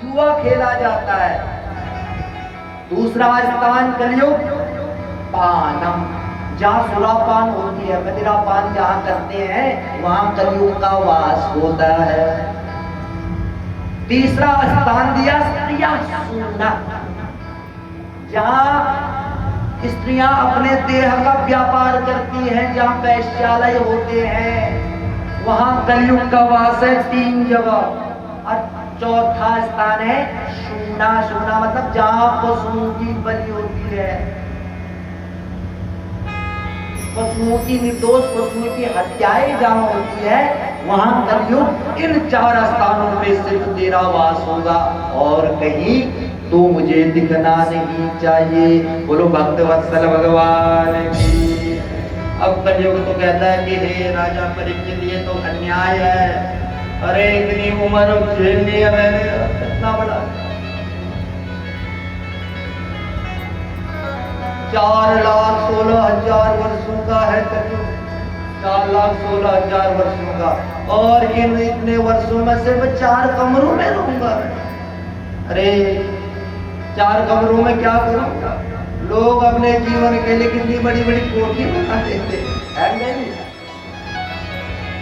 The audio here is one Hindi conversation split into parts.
जुआ खेला जाता है। दूसरा स्थान कलयुग पानम, जहाँ सुरापान होती है, मदिरापान जहाँ करते हैं वहां कलयुग का वास होता है। तीसरा स्थान दिया स्त्रियां सूना, जहाँ स्त्रियां अपने देह का व्यापार करती हैं, जहाँ वैश्यालय होते हैं वहां कलयुग का वास है 3 जगह। और चौथा स्थान है शूना, शूना मतलब जहाँ पशुओं की बलि होती है, पशुओं की निर्दोष पशुओं की हत्याएं जहाँ होती है वहां कलयुग इन 4 स्थानों पे सिर्फ तेरा वास होगा और कहीं तो मुझे दिखना नहीं चाहिए। बोलो भक्तवत्सल भगवान की। अब कलयुग तो कहता है कि हे राजा परीक्षित ये तो अन्याय है, अरे इतनी उम्र झेल ली है मैंने, कितना बड़ा 4,16,000 वर्षों का है कलयुग, 4,16,000 वर्षों का, और इन इतने वर्षों में से मैं 4 कमरों में रहूंगा। अरे 4 कमरों में क्या करूंगा? लोग अपने जीवन के लिए कितनी बड़ी बड़ी कोठी बना देते हैं नहीं?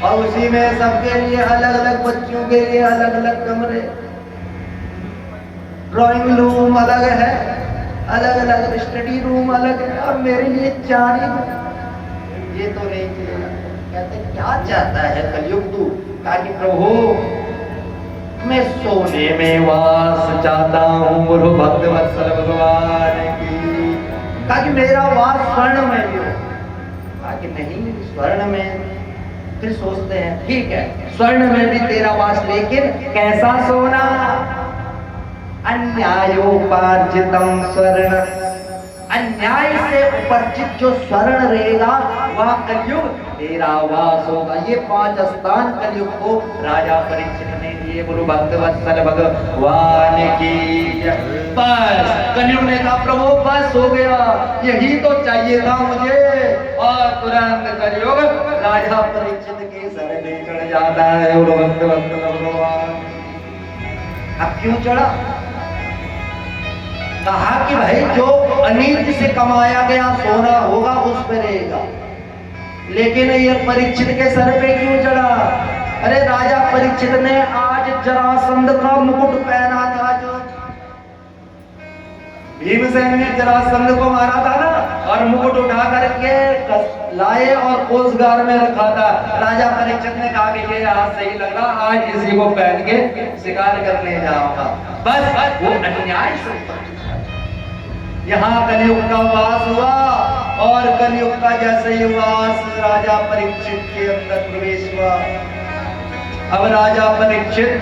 और उसी में सबके लिए अलग अलग, बच्चों के लिए अलग अलग कमरे, ड्राइंग रूम अलग है, अलग अलग स्टडी रूम अलग है, और मेरे लिए 4 ही। ये तो नहीं चलेगा। कहते क्या चाहता है कलयुग तू? ताकि प्रभु मैं सोने में वास चाहता हूँ, बोलो भक्तवत्सल भगवान की। ताकि मेरा वास स्वर्ण में भी हो। ताकि नहीं स्वर्ण में, फिर सोचते हैं ठीक है स्वर्ण में भी तेरा वास, लेकिन कैसा सोना? अन्यायोपार्जितम स्वर्ण, अन्याय से उपार्जित जो स्वर्ण रहेगा वह कलयुग तेरा वास होगा। ये 5 स्थान कलयुग को राजा परीक्षित ने दिए। बोलो भक्तवत्सल भगवान की। बस कलयुग ने कहा प्रभु बस हो गया, यही तो चाहिए था मुझे, और तुरंत कलयुग राजा परीक्षित के सर में चढ़ जाता है। बोलो भक्तवत्सल भगवान। अब क्यों चढ़ा? कहा कि भाई जो अनीति से कमाया गया सोना होगा उस पे रहेगा, लेकिन ये परीक्षित के सर पे क्यों चढ़ा? अरे राजा परीक्षित ने आज जरासंध का मुकुट पहना था, जो भीमसेन ने जरासंध को मारा था ना, और मुकुट उठा करके लाए और कोषगार में रखा था। राजा परीक्षित ने कहा कि ये आज सही लग रहा, आज इसी को पहन के शिकार करने जाऊंगा। बस वो अन्याय से यहाँ कलयुग का वास हुआ, और कलयुग का जैसे ही वास राजा परीक्षित के अंदर प्रवेश हुआ। अब राजा परीक्षित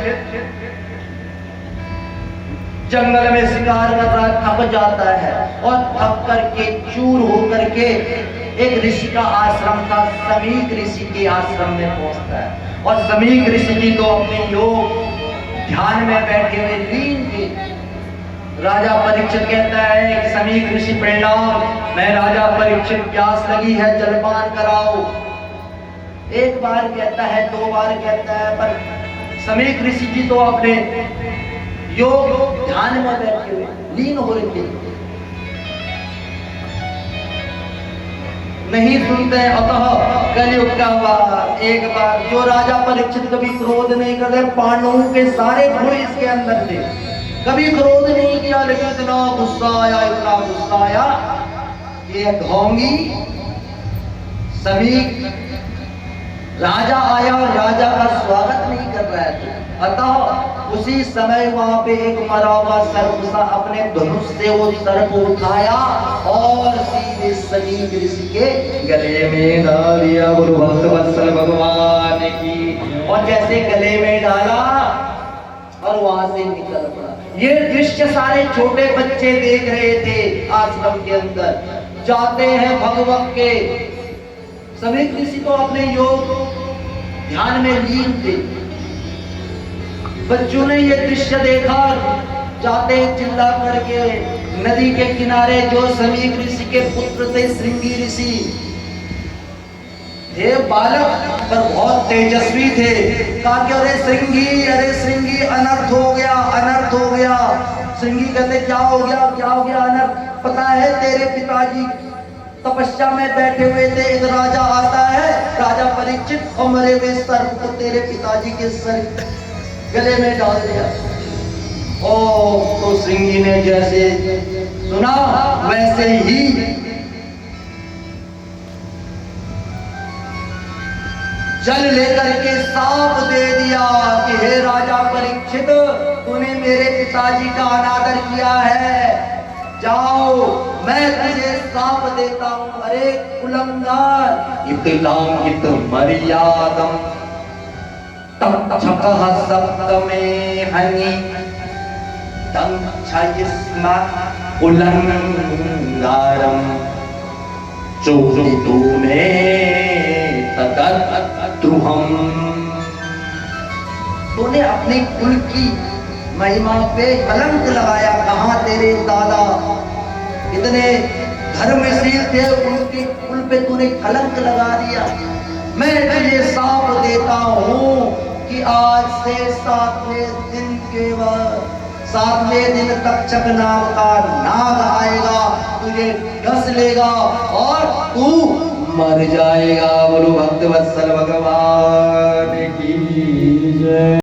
जंगल में शिकार कर रहा, थक जाता है, और थक करके चूर होकर के एक ऋषि का आश्रम था, समीक ऋषि के आश्रम में पहुंचता है। और समीक ऋषि की तो अपने योग ध्यान में बैठे हुए लीन थे। राजा परीक्षित कहता है कि समीक ऋषि प्रणाम, मैं राजा परीक्षित, प्यास लगी है, जलपान कराओ। एक बार कहता है, 2 बार कहता है, पर समीक ऋषि जी तो अपने योग ध्यान में बैठे हुए लीन हो रहे थे, नहीं सुनते। अतः कलयुग का वास। एक बार जो राजा परीक्षित कभी क्रोध नहीं करते, पांडवों के सारे गुण इसके अंदर थे, कभी क्रोध नहीं किया, लेकिन इतना गुस्सा आया, इतना गुस्सा आया कि ढोंगी समीक राजा आया और राजा का स्वागत नहीं कर रहा है। अतः उसी समय वहां पे एक मरा हुआ सर्प सा अपने धनुष से वो सर्प उठाया और सीधे समीक ऋषि के गले में डाल दिया। बोलो भक्तवत्सल भगवान की। और जैसे गले में डाला और वहां से निकल पड़ा। ये दृश्य सारे छोटे बच्चे देख रहे थे। आश्रम के अंदर जाते हैं भगवत के, समीक ऋषि तो अपने योग ध्यान में लीन थे। बच्चों ने ये दृश्य देखा, जाते चिल्ला करके नदी के किनारे जो समीक ऋषि के पुत्र थे, श्रृंगी ऋषि थे, बालक पर बहुत तेजस्वी थे। कहा कि अरे श्रृंगी अनर्थ हो गया, अनर्थ हो गया। सिंगी कहते क्या हो गया अनर्थ? पता है तेरे पिताजी तपस्या में बैठे हुए थे, एक राजा आता है, राजा परीक्षित, और मरे हुए सर्प को तेरे पिताजी के सर गले में डाल दिया। ओ तो सिंगी ने जैसे सुना वैसे ही जल लेकर के साप दे दिया कि हे राजा परीक्षित, तूने मेरे पिताजी का अनादर किया है, जाओ मैं तुझे साप देता हूं। अरे कुलंगार, इतलाम इत मर्यादम तक्षकः सप्तमे हनि तंक्षयिस्म कुलंगारम चोदितु मे तदद्रुहम्। तूने अपने कुल की महिमा पे कलंक लगाया। कहां तेरे दादा इतने धर्मशील थे, उनके कुल पे तूने कलंक लगा दिया। मैं तुझे साप देता हूं कि आज से 7वें दिन के बाद 7वें दिन तक्षक नाम का नाग आएगा, तुझे डस लेगा और तू मर जाएगा। बोलो भक्त वत्सल भगवान की जय।